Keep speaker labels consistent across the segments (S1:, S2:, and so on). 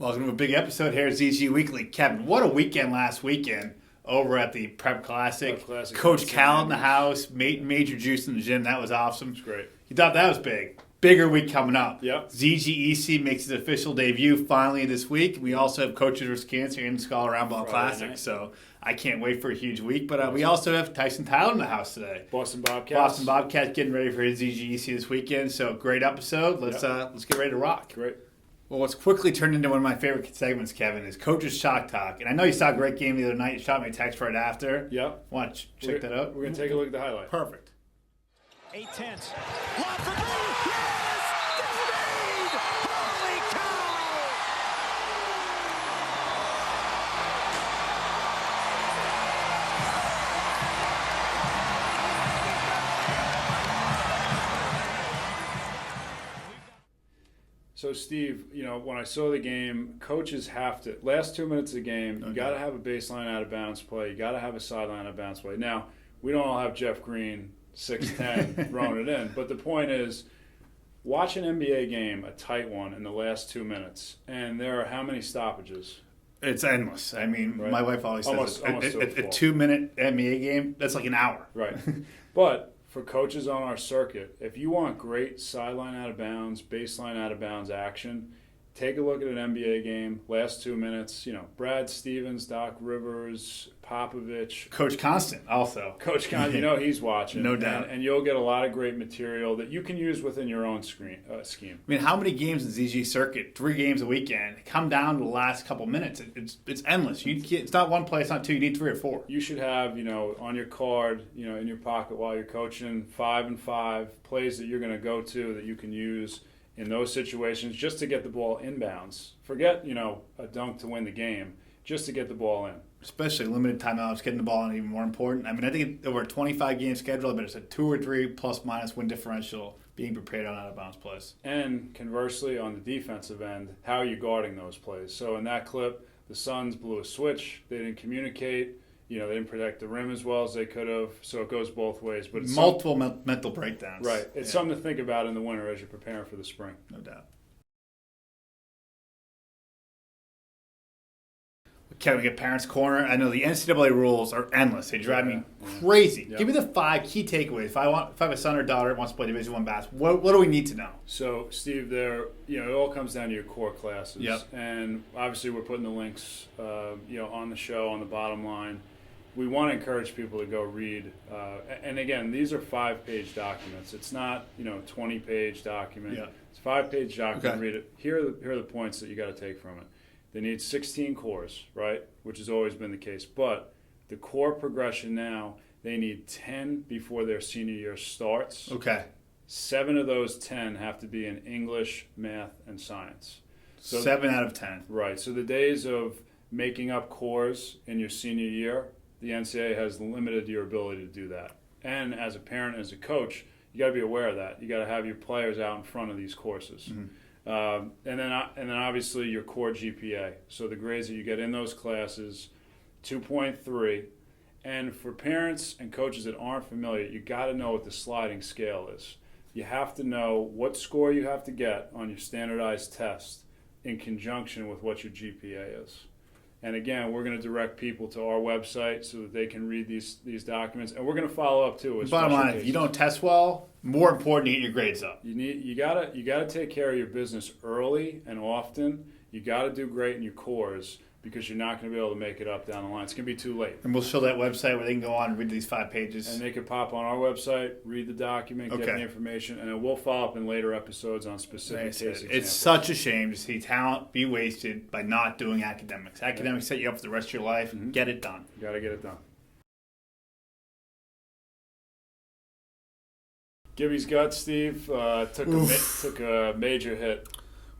S1: Welcome to a big episode here at ZG Weekly. Kevin, what a weekend last weekend over at the Prep Classic. Coach Cal in the house, Major Juice in the gym. That was awesome.
S2: It's great.
S1: You thought that was big. Bigger week coming up.
S2: Yep.
S1: ZGEC makes its official debut finally this week. We also have Coaches vs. Cancer and the Scholar Roundball Classic.
S2: Night.
S1: So I can't wait for a huge week. But we also have Tyson in the house today.
S2: Boston Bobcats.
S1: Boston Bobcats getting ready for his ZGEC this weekend. So great episode. Let's get ready to rock.
S2: Great.
S1: Well, what's quickly turned into one of my favorite segments, Kevin, is Coach's Shock Talk. And I know you saw a great game the other night. You shot me a text right after.
S2: Yep.
S1: Want to check that out?
S2: We're going to take a look at the highlight.
S1: Perfect.
S3: 8 tenths. Lob for Brady. Yes! David! Holy cow!
S2: So, Steve, when I saw the game, coaches have to, last 2 minutes of the game, you got to have a baseline out of bounds play. You got to have a sideline out of bounds play. Now, we don't all have Jeff Green 6'10", throwing it in. But the point is, watch an NBA game, a tight one, in the last 2 minutes, and there are how many stoppages?
S1: It's endless. I mean,
S2: Right.
S1: My wife always says
S2: Almost
S1: a 2-minute NBA game, that's like an hour.
S2: Right. But for coaches on our circuit, if you want great sideline out of bounds, baseline out of bounds action, take a look at an NBA game, last 2 minutes, Brad Stevens, Doc Rivers, Popovich.
S1: Coach Constant also.
S2: Coach Constant, he's watching.
S1: No doubt.
S2: And you'll get a lot of great material that you can use within your own scheme.
S1: I mean, how many games in ZG circuit? 3 games a weekend. Come down to the last couple minutes. It's endless. It's not one play. It's not 2. You need 3 or 4.
S2: You should have, on your card, in your pocket while you're coaching, 5 and 5 plays that you're going to go to that you can use in those situations just to get the ball inbounds. Forget, a dunk to win the game, just to get the ball in.
S1: Especially limited timeouts, getting the ball in even more important. I mean, I think over a 25-game schedule, but it's a 2 or 3 plus-minus win differential being prepared on out-of-bounds plays.
S2: And conversely, on the defensive end, how are you guarding those plays? So in that clip, the Suns blew a switch. They didn't communicate. They didn't protect the rim as well as they could have. So it goes both ways. But it's
S1: multiple mental breakdowns.
S2: Right. It's something to think about in the winter as you're preparing for the spring.
S1: No doubt. Kevin, we get Parents' Corner. I know the NCAA rules are endless. They drive me crazy.
S2: Yeah.
S1: Give me the 5 key takeaways. If I have a son or daughter that wants to play Division I basketball, what do we need to know?
S2: So, Steve, it all comes down to your core classes.
S1: Yep.
S2: And obviously we're putting the links, on the show, on the bottom line. We want to encourage people to go read. And again, these are 5-page documents. It's not, 20-page document.
S1: Yeah.
S2: It's a 5-page document.
S1: Okay.
S2: Read it. Here are the points that you got to take from it. They need 16 cores, right? Which has always been the case. But the core progression now, they need 10 before their senior year starts.
S1: Okay.
S2: 7 of those 10 have to be in English, math, and science. So,
S1: 7 out of 10.
S2: Right. So the days of making up cores in your senior year, the NCAA has limited your ability to do that. And as a parent, as a coach, you got to be aware of that. You got to have your players out in front of these courses.
S1: Mm-hmm.
S2: And then obviously your core GPA. So the grades that you get in those classes, 2.3. And for parents and coaches that aren't familiar, you got to know what the sliding scale is. You have to know what score you have to get on your standardized test in conjunction with what your GPA is. And again, we're going to direct people to our website so that they can read these documents, and we're going to follow up too. With
S1: Bottom line,
S2: cases.
S1: if you don't test well, more important to get your grades up.
S2: You gotta take care of your business early and often. You got to do great in your cores because you're not going to be able to make it up down the line. It's going to be too late.
S1: And we'll show that website where they can go on and read these 5 pages.
S2: And they can pop on our website, read the document, get the information, and then we'll follow up in later episodes on specific case examples.
S1: It's such a shame to see talent be wasted by not doing academics. Academics set you up for the rest of your life.
S2: Mm-hmm.
S1: Get it done.
S2: You got to get it done. Gibby's gut, Steve, took a major hit.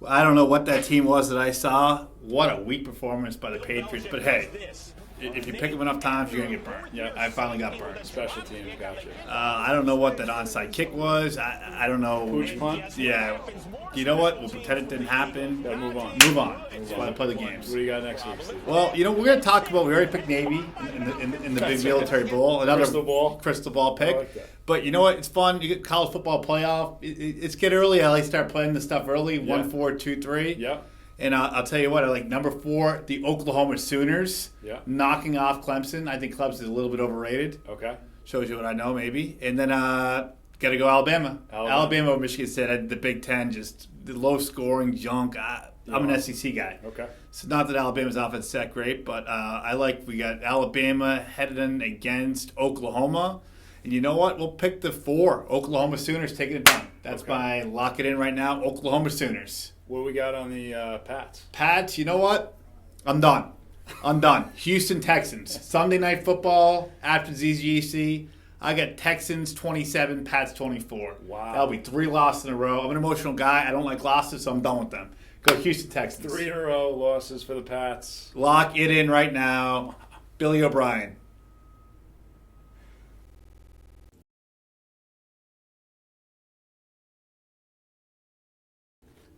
S1: I don't know what that team was that I saw. What a weak performance by the Patriots. But hey, if you pick them enough times, you're going to get burned.
S2: Yeah,
S1: I finally got burned.
S2: Special teams got you.
S1: I don't know what that onside kick was. I don't know.
S2: Pooch punt?
S1: Yeah. You know what? We'll pretend it didn't happen.
S2: Gotta move on.
S1: Move on. That's why I play the games.
S2: What do you got next week, Steve?
S1: Well, we're going to talk about, we already picked Navy in the big military bowl. Another crystal ball pick.
S2: I like that.
S1: But you know what? It's fun. You get college football playoff. It's get early. I like to start playing this stuff early. 1, 4, 2, 3.
S2: Yep.
S1: And I'll tell you what, I like number 4, the Oklahoma Sooners, knocking off Clemson. I think Clemson is a little bit overrated.
S2: Okay.
S1: Shows you what I know, maybe. And then got to go Alabama. Alabama over Michigan State. The Big Ten, just the low-scoring junk. I'm an SEC guy.
S2: Okay.
S1: So not that Alabama's offense is that great, but we got Alabama headed in against Oklahoma. And you know what? We'll pick the 4. Oklahoma Sooners taking it down. That's my lock it in right now. Oklahoma Sooners.
S2: What do we got on the Pats?
S1: Pats, you know what? I'm done. Houston Texans. Sunday Night Football after ZGC. I got Texans 27, Pats 24.
S2: Wow.
S1: That'll be 3 losses in a row. I'm an emotional guy. I don't like losses, so I'm done with them. Go Houston Texans.
S2: 3 in a row losses for the Pats.
S1: Lock it in right now. Billy O'Brien.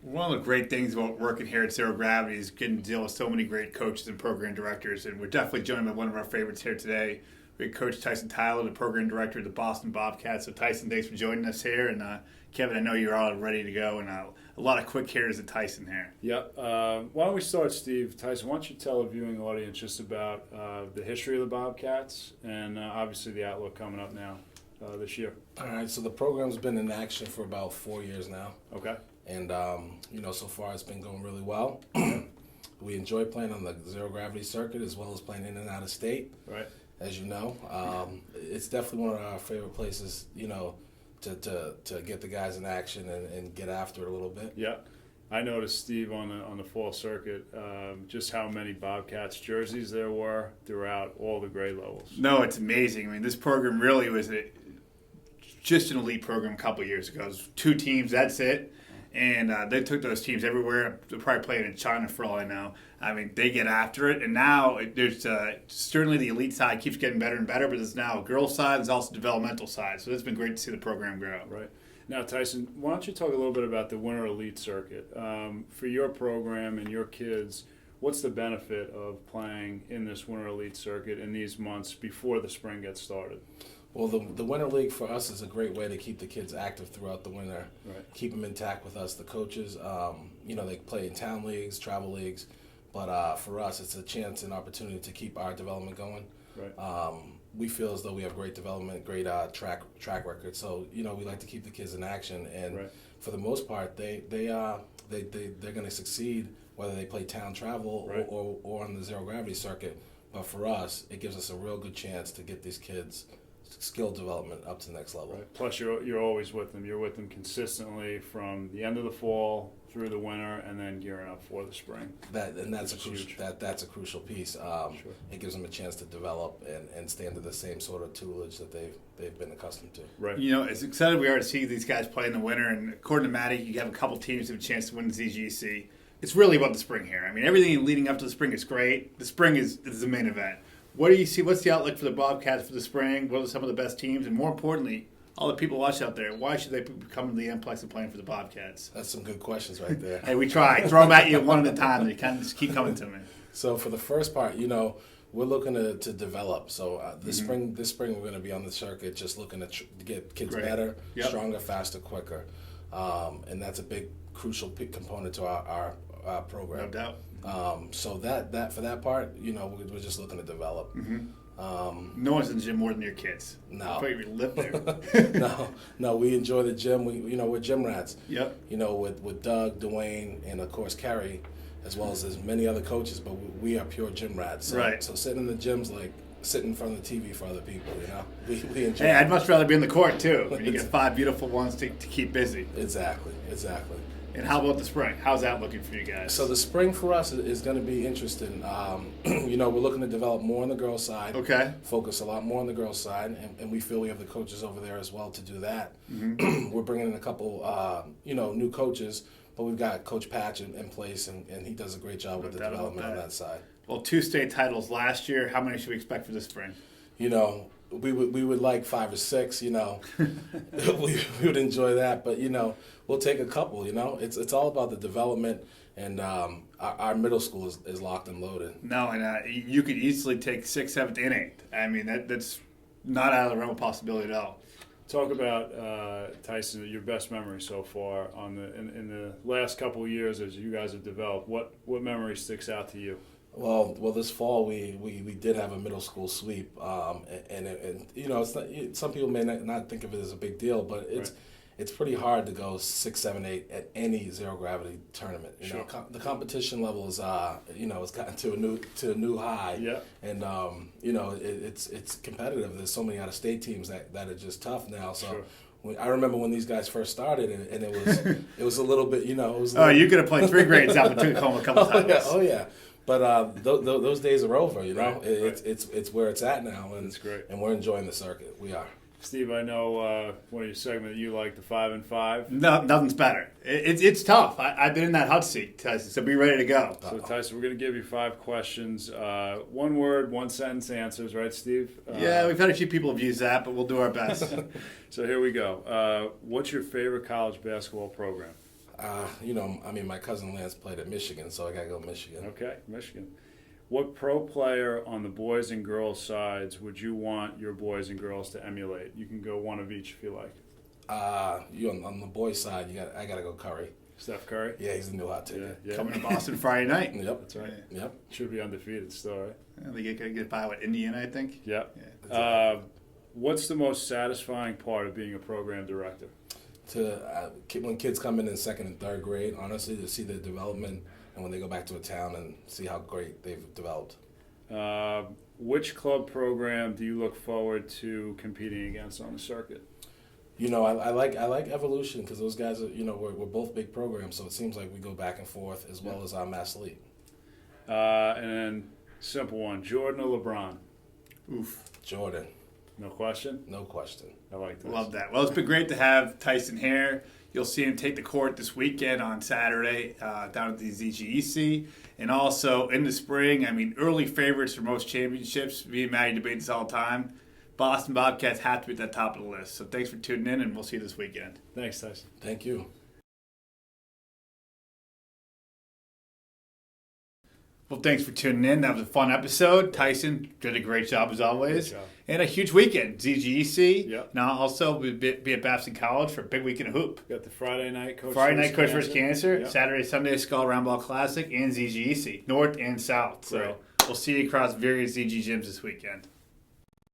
S1: One of the great things about working here at Zero Gravity is getting to deal with so many great coaches and program directors, and we're definitely joined by one of our favorites here today. We have Coach Tyson Tyler, the program director of the Boston Bobcats. So Tyson, thanks for joining us here, and Kevin, I know you're all ready to go, and a lot of quick hitters at Tyson here.
S2: Yep. Why don't we start, Steve? Tyson, why don't you tell a viewing audience just about the history of the Bobcats and obviously the outlook coming up now this year?
S4: All right, so the program's been in action for about 4 years now.
S2: Okay.
S4: And, so far it's been going really well. We enjoy playing on the zero gravity circuit as well as playing in and out of state.
S2: Right.
S4: As you know, it's definitely one of our favorite places, to get the guys in action and get after it a little bit.
S2: Yeah. I noticed, Steve, on the fall circuit, just how many Bobcats jerseys there were throughout all the grade levels.
S1: No, it's amazing. I mean, this program really was just an elite program a couple of years ago. It was 2 teams, that's it. And they took those teams everywhere. They're probably playing in China for all I know. I mean, they get after it. And now there's certainly the elite side keeps getting better and better, but there's now a girls' side. There's also developmental side. So it's been great to see the program grow.
S2: Right. Now, Tyson, why don't you talk a little bit about the Winter Elite Circuit? For your program and your kids, what's the benefit of playing in this Winter Elite Circuit in these months before the spring gets started?
S4: Well, the Winter League for us is a great way to keep the kids active throughout the winter,
S2: right.
S4: Keep them intact with us. The coaches, they play in town leagues, travel leagues, but for us it's a chance and opportunity to keep our development going.
S2: Right.
S4: We feel as though we have great development, great track record. So we like to keep the kids in action, and
S2: right.
S4: For the most part, they're going to succeed whether they play town travel
S2: right.
S4: or on the zero gravity circuit. But for us, it gives us a real good chance to get these kids skill development up to the next level.
S2: Right. Plus, you're always with them. You're with them consistently from the end of the fall through the winter, and then gearing up for the spring.
S4: That's a crucial piece.
S2: Sure.
S4: It gives them a chance to develop and stay under the same sort of tutelage that they've been accustomed to.
S2: Right.
S1: As excited we are to see these guys play in the winter, and according to Matty, you have a couple teams that have a chance to win the ZGC. It's really about the spring here. I mean, everything leading up to the spring is great. The spring is the main event. What do you see? What's the outlook for the Bobcats for the spring? What are some of the best teams? And more importantly, all the people watch out there, why should they come to the Mplex and playing for the Bobcats?
S4: That's some good questions right there.
S1: Hey, we try. Throw them at you one at a time, and you kind of just keep coming to me.
S4: So for the first part, we're looking to develop. So this spring we're going to be on the circuit just looking to get kids better, stronger, faster, quicker. And that's a big, crucial component to our program.
S1: No doubt.
S4: So that for that part, we're just looking to develop.
S1: No one's in the gym more than your kids.
S4: No.
S1: I thought you live there.
S4: No, we enjoy the gym. We're gym rats.
S1: Yep.
S4: With Doug, Dwayne, and of course Kerry, as well as many other coaches, but we are pure gym rats. So,
S1: right.
S4: So sitting in the gym's like sitting in front of the TV for other people. We enjoy.
S1: Hey, I'd much rather be in the court too. When you get 5 beautiful ones to keep busy.
S4: Exactly.
S1: And how about the spring? How's that looking for you guys?
S4: So the spring for us is going to be interesting. We're looking to develop more on the girls' side.
S1: Okay.
S4: Focus a lot more on the girls' side, and we feel we have the coaches over there as well to do that. We're bringing in a couple, new coaches, but we've got Coach Patch in place, and he does a great job with the development on that side.
S1: Well, 2 state titles last year. How many should we expect for this spring?
S4: We would like 5 or 6. we would enjoy that, but we'll take a couple. It's all about the development, and our middle school is locked and loaded.
S1: No, and you could easily take 6th, 7th, and 8th. I mean, that's not out of the realm of possibility at all.
S2: Talk about Tyson, your best memory so far in the last couple of years as you guys have developed. What memory sticks out to you?
S4: Well, this fall we did have a middle school sweep, and you know, it's not, some people may not think of it as a big deal, but it's pretty hard to go 6, 7, 8 at any zero gravity tournament. You know, the competition level is it's gotten to a new high.
S2: Yeah.
S4: And you know, it's competitive. There's so many out of state teams that are just tough now. So.
S2: Sure.
S4: I remember when these guys first started, and it was a little bit, you know. It was
S1: you could have played 3 grades out in Tacoma a couple times.
S4: Oh yeah. But those days are over, you know. It's where it's at now, and
S2: that's great.
S4: And we're enjoying the circuit. We are.
S2: Steve, I know one of your segments you like, the 5 and 5.
S1: No, nothing's better. It's tough. I've been in that hot seat, Tyson, so be ready to go.
S2: So Tyson, we're going to give you 5 questions, 1 word, 1 sentence answers, right, Steve?
S1: Yeah, we've had a few people have used that, but we'll do our best.
S2: So here we go. What's your favorite college basketball program?
S4: You know, I mean, my cousin Lance played at Michigan, so I got to go Michigan.
S2: Okay, Michigan. What pro player on the boys and girls sides would you want your boys and girls to emulate? You can go one of each if you like.
S4: You on the boys' side, I got to go Curry.
S2: Steph Curry?
S4: Yeah, he's the new hot ticket.
S2: Yeah.
S1: Coming to Boston Friday night.
S4: Yep.
S2: That's right.
S4: Yep.
S2: Should be undefeated still, right?
S1: Yeah, they get by with Indiana, I think.
S2: Yep.
S1: Yeah.
S2: What's the most satisfying part of being a program director?
S4: When kids come in 2nd and 3rd grade, honestly, to see their development, and when they go back to a town and see how great they've developed.
S2: Which club program do you look forward to competing against on the circuit?
S4: You know, I like Evolution because those guys are, you know, we're both big programs, so it seems like we go back and forth as well as our Mass Elite.
S2: And then simple one, Jordan or LeBron?
S1: Oof.
S4: Jordan.
S2: No question?
S4: No question.
S2: I like this.
S1: Love that. Well, it's been great to have Tyson here. You'll see him take the court this weekend on Saturday down at the ZGEC. And also in the spring, I mean, early favorites for most championships. Me and Maddie debate this all the time. Boston Bobcats have to be at the top of the list. So thanks for tuning in, and we'll see you this weekend.
S2: Thanks, Tyson.
S4: Thank you.
S1: Well, thanks for tuning in. That was a fun episode. Tyson did a great job as always.
S2: Great job.
S1: And a huge weekend. ZGEC.
S2: Yep.
S1: Now also be at Babson College for a big weekend of hoop.
S2: Got the Friday night Coach
S1: vs. Cancer.
S2: Yep.
S1: Saturday, Sunday, Skull Roundball Classic, and ZGEC. North and South. So
S2: Great.
S1: we'll see you across various ZG gyms this weekend.